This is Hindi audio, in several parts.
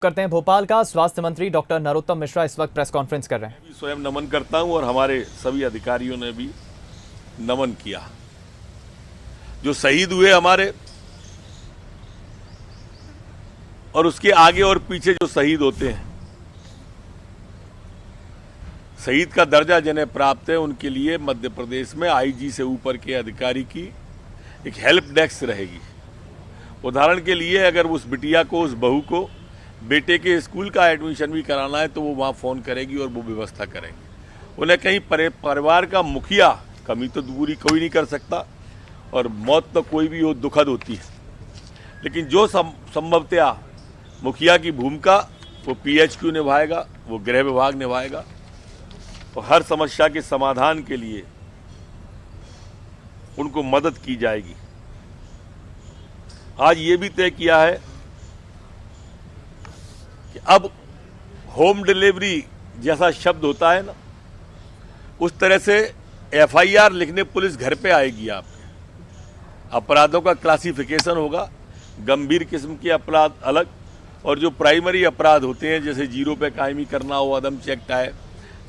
करते हैं भोपाल का स्वास्थ्य मंत्री डॉक्टर नरोत्तम मिश्रा इस वक्त प्रेस कॉन्फ्रेंस कर रहे हैं। मैं भी स्वयं नमन करता हूं और हमारे सभी अधिकारियों ने भी नमन किया। जो शहीद हुए हमारे और उसके आगे और पीछे जो शहीद होते हैं, शहीद का दर्जा जिन्हें प्राप्त है, उनके लिए मध्य प्रदेश में आईजी से ऊपर के अधिकारी की एक हेल्प डेस्क रहेगी। उदाहरण के लिए अगर उस बिटिया को, उस बहू को बेटे के स्कूल का एडमिशन भी कराना है तो वो वहाँ फ़ोन करेगी और वो व्यवस्था करेंगे। उन्हें कहीं परिवार का मुखिया, कमी तो दूरी कोई नहीं कर सकता और मौत तो कोई भी हो दुखद होती है, लेकिन जो संभवतया मुखिया की भूमिका वो पीएचक्यू निभाएगा, वो गृह विभाग निभाएगा और हर समस्या के समाधान के लिए उनको मदद की जाएगी। आज ये भी तय किया है कि अब होम डिलीवरी जैसा शब्द होता है ना, उस तरह से एफआईआर लिखने पुलिस घर पे आएगी। आपके अपराधों का क्लासिफिकेशन होगा, गंभीर किस्म के अपराध अलग और जो प्राइमरी अपराध होते हैं जैसे जीरो पे कायमी करना हो, अदम चेक टायर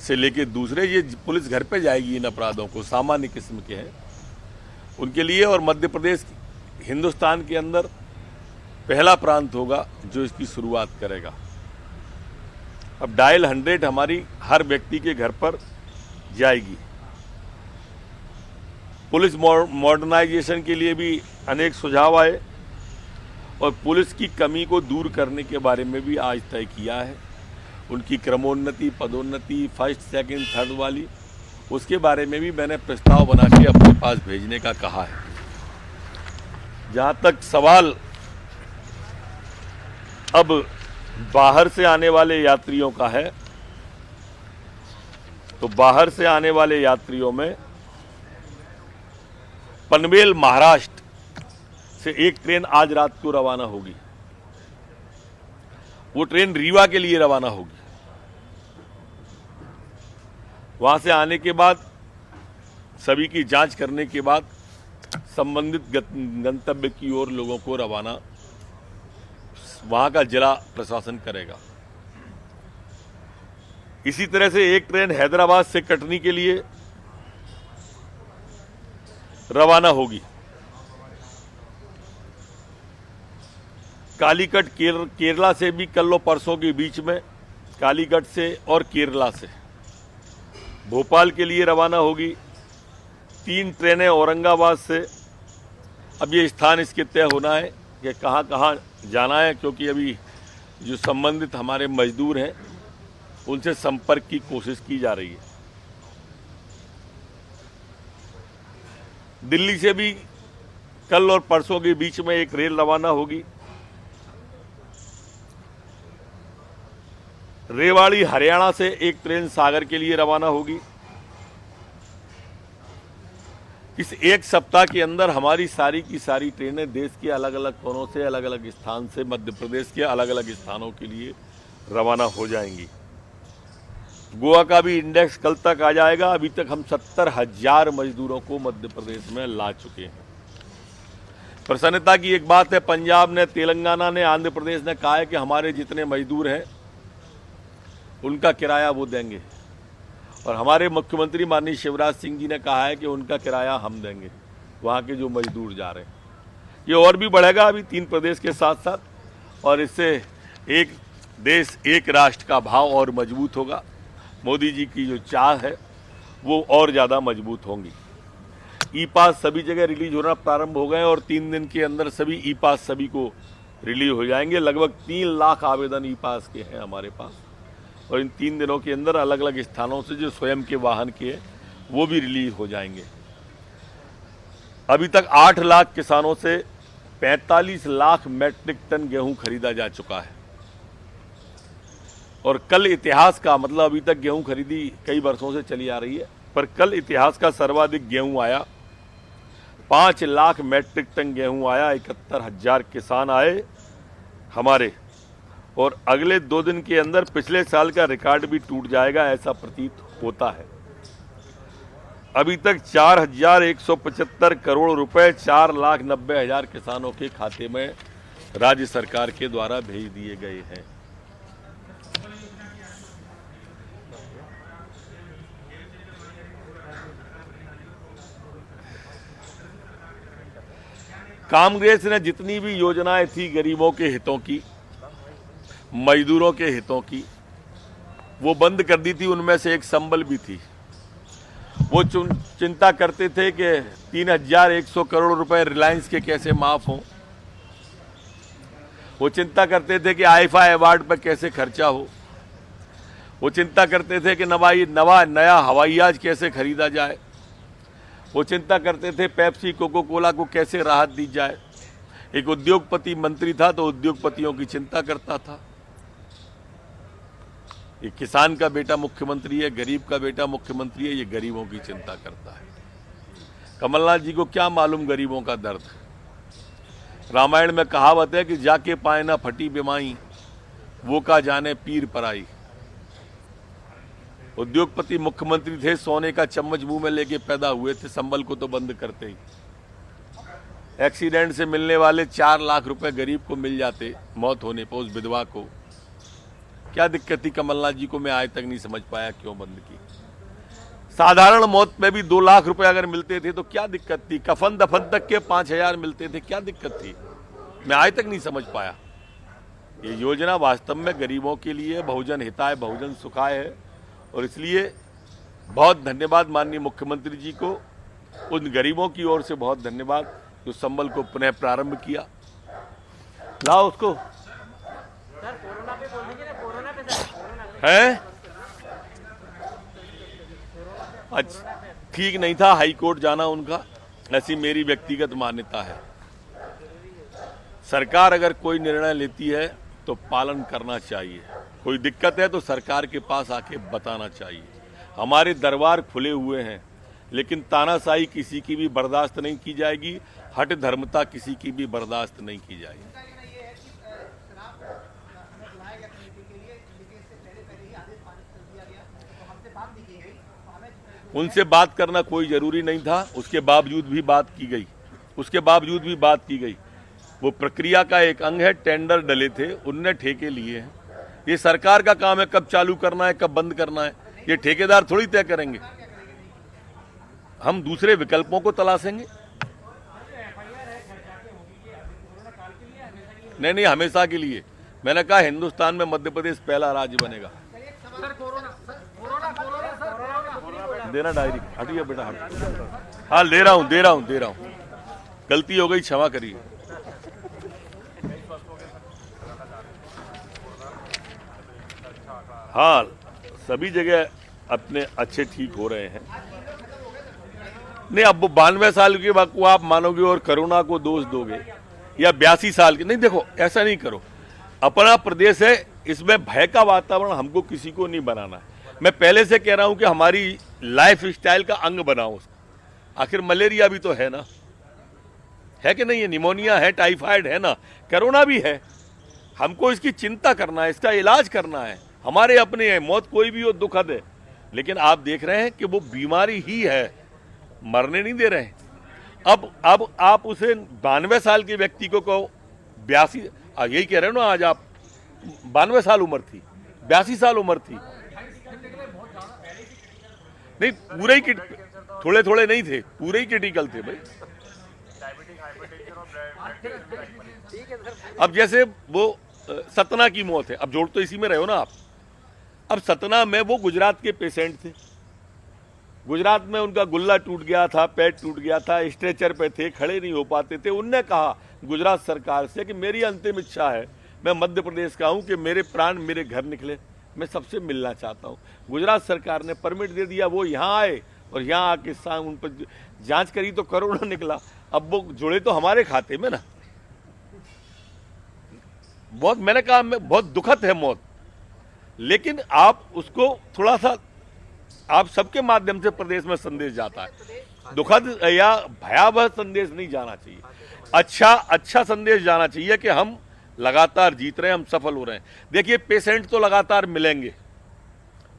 से लेके दूसरे, ये पुलिस घर पे जाएगी इन अपराधों को, सामान्य किस्म के हैं उनके लिए। और मध्य प्रदेश हिंदुस्तान के अंदर पहला प्रांत होगा जो इसकी शुरुआत करेगा। अब डायल 100 हमारी हर व्यक्ति के घर पर जाएगी। पुलिस मॉडर्नाइजेशन के लिए भी अनेक सुझाव आए और पुलिस की कमी को दूर करने के बारे में भी आज तय किया है। उनकी क्रमोन्नति, पदोन्नति, फर्स्ट, सेकंड, थर्ड वाली, उसके बारे में भी मैंने प्रस्ताव बना के अपने पास भेजने का कहा है। जहां तक सवाल अब बाहर से आने वाले यात्रियों का है, तो बाहर से आने वाले यात्रियों में पनवेल महाराष्ट्र से एक ट्रेन आज रात को रवाना होगी। वो ट्रेन रीवा के लिए रवाना होगी। वहां से आने के बाद सभी की जांच करने के बाद संबंधित गंतव्य की ओर लोगों को रवाना वहां का जिला प्रशासन करेगा। इसी तरह से एक ट्रेन हैदराबाद से कटनी के लिए रवाना होगी। कालीकट केरला से भी कल और परसों के बीच में, कालीकट से और केरला से भोपाल के लिए रवाना होगी। 3 ट्रेनें औरंगाबाद से। अब ये स्थान इसके तय होना है कि कहाँ कहाँ जाना है, क्योंकि अभी जो संबंधित हमारे मजदूर हैं उनसे संपर्क की कोशिश की जा रही है। दिल्ली से भी कल और परसों के बीच में एक रेल रवाना होगी। रेवाड़ी हरियाणा से एक ट्रेन सागर के लिए रवाना होगी। इस एक सप्ताह के अंदर हमारी सारी की सारी ट्रेनें देश के अलग अलग कोनों से, अलग अलग स्थान से मध्य प्रदेश के अलग अलग स्थानों के लिए रवाना हो जाएंगी। गोवा का भी इंडेक्स कल तक आ जाएगा। अभी तक हम 70,000 मजदूरों को मध्य प्रदेश में ला चुके हैं। प्रसन्नता की एक बात है, पंजाब ने, तेलंगाना ने, आंध्र प्रदेश ने कहा है कि हमारे जितने मजदूर हैं उनका किराया वो देंगे, और हमारे मुख्यमंत्री माननीय शिवराज सिंह जी ने कहा है कि उनका किराया हम देंगे, वहाँ के जो मजदूर जा रहे हैं। ये और भी बढ़ेगा अभी 3 प्रदेश के साथ साथ, और इससे एक देश एक राष्ट्र का भाव और मजबूत होगा। मोदी जी की जो चाह है वो और ज़्यादा मजबूत होंगी। ई पास सभी जगह रिलीज होना प्रारंभ हो गए और 3 दिन के अंदर सभी ई पास सभी को रिलीज हो जाएंगे। लगभग 3 लाख आवेदन ई पास के हैं हमारे पास, और इन 3 दिनों के अंदर अलग अलग स्थानों से जो स्वयं के वाहन के हैं वो भी रिलीज हो जाएंगे। अभी तक 8 लाख किसानों से 45 लाख मैट्रिक टन गेहूं खरीदा जा चुका है, और कल इतिहास का, मतलब अभी तक गेहूं खरीदी कई वर्षों से चली आ रही है, पर कल इतिहास का सर्वाधिक गेहूं आया। 5 लाख मैट्रिक टन गेहूं आया। 71,000 किसान आए हमारे, और अगले 2 दिन के अंदर पिछले साल का रिकॉर्ड भी टूट जाएगा, ऐसा प्रतीत होता है। अभी तक 4,175 करोड़ रुपए 4,90,000 किसानों के खाते में राज्य सरकार के द्वारा भेज दिए गए हैं। कांग्रेस ने जितनी भी योजनाएं थी गरीबों के हितों की, मजदूरों के हितों की, वो बंद कर दी थी। उनमें से एक संबल भी थी। वो चिंता करते थे कि 3100 करोड़ रुपए रिलायंस के कैसे माफ हों। वो चिंता करते थे कि आईफा अवार्ड पर कैसे खर्चा हो। वो चिंता करते थे कि नया हवाई जहाज कैसे खरीदा जाए। वो चिंता करते थे पेप्सी कोको कोला को कैसे राहत दी जाए। एक उद्योगपति मंत्री था तो उद्योगपतियों की चिंता करता था। ये किसान का बेटा मुख्यमंत्री है, गरीब का बेटा मुख्यमंत्री है, ये गरीबों की चिंता करता है। कमलनाथ जी को क्या मालूम गरीबों का दर्द। रामायण में कहावत है कि जाके पाए ना फटी बिमाई, वो का जाने पीर पराई। उद्योगपति मुख्यमंत्री थे, सोने का चम्मच मुंह में लेके पैदा हुए थे, संबल को तो बंद करते ही। एक्सीडेंट से मिलने वाले 4 लाख रुपए गरीब को मिल जाते मौत होने पर, उस विधवा को। क्या दिक्कत थी कमलनाथ जी को, मैं आज तक नहीं समझ पाया क्यों बंद की। साधारण मौत में भी 2 लाख रुपए अगर मिलते थे तो क्या दिक्कत थी। कफन दफन तक के 5000 मिलते थे, क्या दिक्कत थी। मैं आज तक नहीं समझ पाया। ये योजना वास्तव में गरीबों के लिए बहुजन हिताय बहुजन सुखाय है, और इसलिए बहुत धन्यवाद माननीय मुख्यमंत्री जी को। उन गरीबों की ओर से बहुत धन्यवाद जो संबल को पुनः प्रारंभ किया। लाओ उसको है। अच्छा, ठीक नहीं था हाई कोर्ट जाना उनका, ऐसी मेरी व्यक्तिगत मान्यता है। सरकार अगर कोई निर्णय लेती है तो पालन करना चाहिए। कोई दिक्कत है तो सरकार के पास आके बताना चाहिए। हमारे दरबार खुले हुए हैं, लेकिन तानाशाही किसी की भी बर्दाश्त नहीं की जाएगी, हठ धर्मता किसी की भी बर्दाश्त नहीं की जाएगी। उनसे बात करना कोई जरूरी नहीं था, उसके बावजूद भी बात की गई। वो प्रक्रिया का एक अंग है। टेंडर डले थे, उनने ठेके लिए हैं। ये सरकार का काम है कब चालू करना है कब बंद करना है, ये ठेकेदार थोड़ी तय करेंगे। हम दूसरे विकल्पों को तलाशेंगे। नहीं, हमेशा के लिए। मैंने कहा हिंदुस्तान में मध्य प्रदेश पहला राज्य बनेगा। देना डायरी, हटिए बेटा, हट। हाँ, दे रहा हूं। गलती हो गई, क्षमा करिए। हाँ, सभी जगह अपने अच्छे ठीक हो रहे हैं। नहीं, अब वो 92 साल के बाद को आप मानोगे और कोरोना को दोष दोगे, या 82 साल के। नहीं, देखो ऐसा नहीं करो। अपना प्रदेश है, इसमें भय का वातावरण हमको किसी को नहीं बनाना है। मैं पहले से कह रहा हूं कि हमारी लाइफ स्टाइल का अंग बनाओ उसको। आखिर मलेरिया भी तो है ना, है कि नहीं है, निमोनिया है, टाइफाइड है ना, कोरोना भी है। हमको इसकी चिंता करना है, इसका इलाज करना है। हमारे अपने हैं, मौत कोई भी हो दुखद है, लेकिन आप देख रहे हैं कि वो बीमारी ही है, मरने नहीं दे रहे हैं। अब आप उसे 92 साल के व्यक्ति को कहो 82, यही कह रहे हो ना, आज आप 92 साल उम्र थी, 82 साल उम्र थी। नहीं, पूरे ही थोड़े नहीं थे, पूरे ही क्रिटिकल थे भाई। अब जैसे वो सतना की मौत है, अब जोड़ तो इसी में रहे हो ना आप। अब सतना में वो गुजरात के पेशेंट थे। गुजरात में उनका गुल्ला टूट गया था, पेट टूट गया था, स्ट्रेचर पे थे, खड़े नहीं हो पाते थे। उनने कहा गुजरात सरकार से कि मेरी अंतिम इच्छा है, मैं मध्य प्रदेश का हूं, कि मेरे प्राण मेरे घर निकले, मैं सबसे मिलना चाहता हूं। गुजरात सरकार ने परमिट दे दिया, वो यहाँ आए और यहाँ आके उन पर जांच करी तो कोरोना निकला। अब वो जुड़े तो हमारे खाते में ना। बहुत, मैंने कहा बहुत दुखद है मौत, लेकिन आप उसको थोड़ा सा, आप सबके माध्यम से प्रदेश में संदेश जाता है। दुखद या भयावह संदेश नहीं जाना चाहिए, अच्छा संदेश जाना चाहिए कि हम लगातार जीत रहे हैं, हम सफल हो रहे हैं। देखिए, पेशेंट तो लगातार मिलेंगे,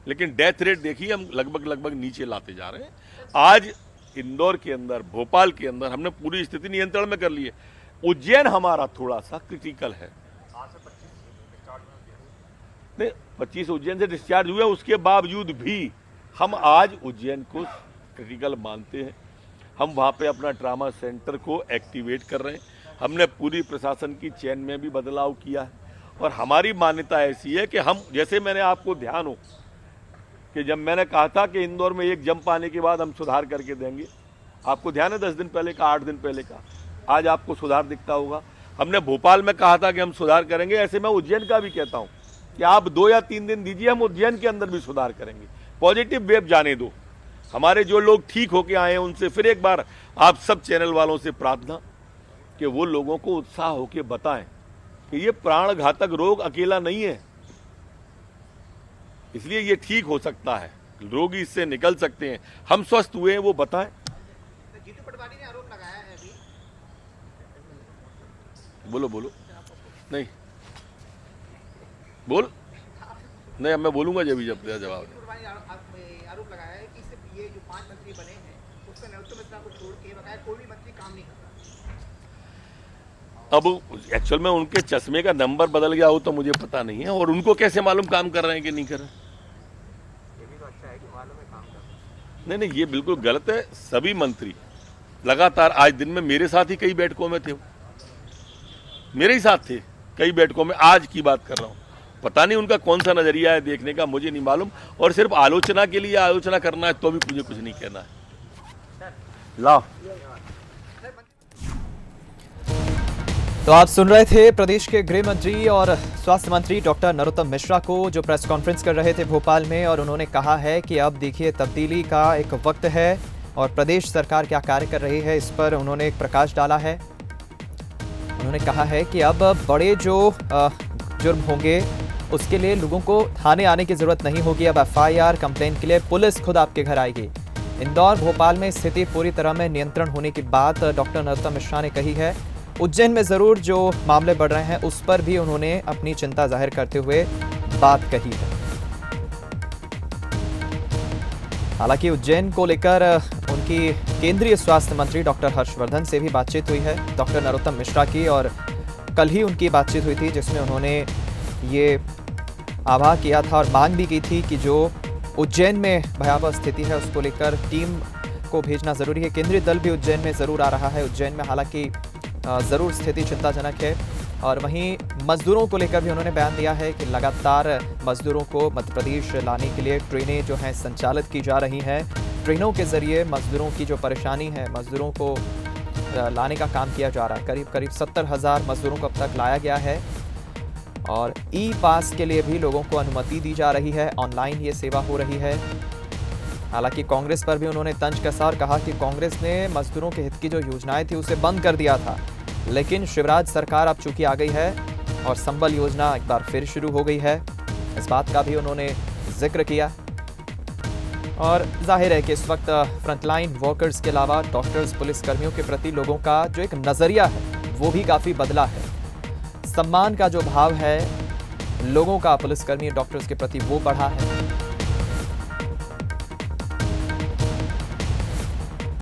लेकिन डेथ रेट देखिए हम लगभग नीचे लाते जा रहे हैं। आज इंदौर के अंदर, भोपाल के अंदर हमने पूरी स्थिति नियंत्रण में कर ली है। उज्जैन हमारा थोड़ा सा क्रिटिकल है। नहीं, 25 उज्जैन से डिस्चार्ज हुए, उसके बावजूद भी हम आज उज्जैन को क्रिटिकल मानते हैं। हम वहाँ पे अपना ट्रामा सेंटर को एक्टिवेट कर रहे हैं। हमने पूरी प्रशासन की चेन में भी बदलाव किया है और हमारी मान्यता ऐसी है कि हम, जैसे मैंने आपको ध्यान हो कि जब मैंने कहा था कि इंदौर में एक जंप आने के बाद हम सुधार करके देंगे, आपको ध्यान है 10 दिन पहले का, 8 दिन पहले का, आज आपको सुधार दिखता होगा। हमने भोपाल में कहा था कि हम सुधार करेंगे, ऐसे मैं उज्जैन का भी कहता हूँ कि आप 2 या 3 दिन दीजिए, हम उज्जैन के अंदर भी सुधार करेंगे। पॉजिटिव वेव जाने दो। हमारे जो लोग ठीक होके आए हैं उनसे फिर एक बार आप सब चैनल वालों से प्रार्थना कि वो लोगों को उत्साह होके बताएं कि ये प्राण घातक रोग अकेला नहीं है, इसलिए ये ठीक हो सकता है, रोगी इससे निकल सकते हैं, हम स्वस्थ हुए हैं, वो बताएं। जीतू पटवारी ने आरोप लगाया है अभी। बोलो बोलो। नहीं बोल, नहीं, अब मैं बोलूंगा जब जवाब जीतू पटवारी ने आरोप लगाया है कि सिर्फ ये जो 5 मंत्री बने हैं उसमें नरोत्तम मिश्रा को छोड़ के बकाया कोई भी मंत्री काम नहीं करता। अब एक्चुअल में उनके चश्मे का नंबर बदल गया हो तो मुझे पता नहीं है, और उनको कैसे मालूम काम कर रहे हैं कि नहीं कर रहे हैं। ये भी तो अच्छा है कि मालूम है काम करता। नहीं, ये बिल्कुल गलत है। सभी मंत्री लगातार, आज दिन में मेरे साथ ही कई बैठकों में थे, मेरे ही साथ थे कई बैठकों में, आज की बात कर रहा हूँ। पता नहीं उनका कौन सा नजरिया है देखने का, मुझे नहीं मालूम, और सिर्फ आलोचना के लिए आलोचना करना है तो भी मुझे कुछ नहीं कहना है। लाओ। तो आप सुन रहे थे प्रदेश के गृह मंत्री और स्वास्थ्य मंत्री डॉक्टर नरोत्तम मिश्रा को, जो प्रेस कॉन्फ्रेंस कर रहे थे भोपाल में, और उन्होंने कहा है कि अब देखिए तब्दीली का एक वक्त है और प्रदेश सरकार क्या कार्य कर रही है इस पर उन्होंने एक प्रकाश डाला है। उन्होंने कहा है कि अब बड़े जो जुर्म होंगे उसके लिए लोगों को थाने आने की जरूरत नहीं होगी, अब FIR कंप्लेन के लिए पुलिस खुद आपके घर आएगी। इंदौर भोपाल में स्थिति पूरी तरह में नियंत्रण होने की बात डॉक्टर नरोत्तम मिश्रा ने कही है। उज्जैन में जरूर जो मामले बढ़ रहे हैं उस पर भी उन्होंने अपनी चिंता जाहिर करते हुए बात कही है। हालांकि उज्जैन को लेकर उनकी केंद्रीय स्वास्थ्य मंत्री डॉक्टर हर्षवर्धन से भी बातचीत हुई है डॉक्टर नरोत्तम मिश्रा की, और कल ही उनकी बातचीत हुई थी जिसमें उन्होंने ये आभार किया था और मांग भी की थी कि जो उज्जैन में भयावह स्थिति है उसको लेकर टीम को भेजना जरूरी है। केंद्रीय दल भी उज्जैन में जरूर आ रहा है। उज्जैन में हालांकि ज़रूर स्थिति चिंताजनक है। और वहीं मजदूरों को लेकर भी उन्होंने बयान दिया है कि लगातार मजदूरों को मध्य प्रदेश लाने के लिए ट्रेनें जो हैं संचालित की जा रही हैं। ट्रेनों के ज़रिए मजदूरों की जो परेशानी है, मजदूरों को लाने का काम किया जा रहा है। करीब करीब 70,000 मजदूरों को अब तक लाया गया है और ई-पास के लिए भी लोगों को अनुमति दी जा रही है, ऑनलाइन ये सेवा हो रही है। हालांकि कांग्रेस पर भी उन्होंने तंज कसा और कहा कि कांग्रेस ने मजदूरों के हित की जो योजनाएं थी उसे बंद कर दिया था, लेकिन शिवराज सरकार अब चूंकि आ गई है और संबल योजना एक बार फिर शुरू हो गई है, इस बात का भी उन्होंने जिक्र किया। और जाहिर है कि इस वक्त फ्रंटलाइन वर्कर्स के अलावा डॉक्टर्स, पुलिस कर्मियों के प्रति लोगों का जो एक नज़रिया है वो भी काफ़ी बदला है। सम्मान का जो भाव है लोगों का पुलिसकर्मी डॉक्टर्स के प्रति वो बढ़ा है।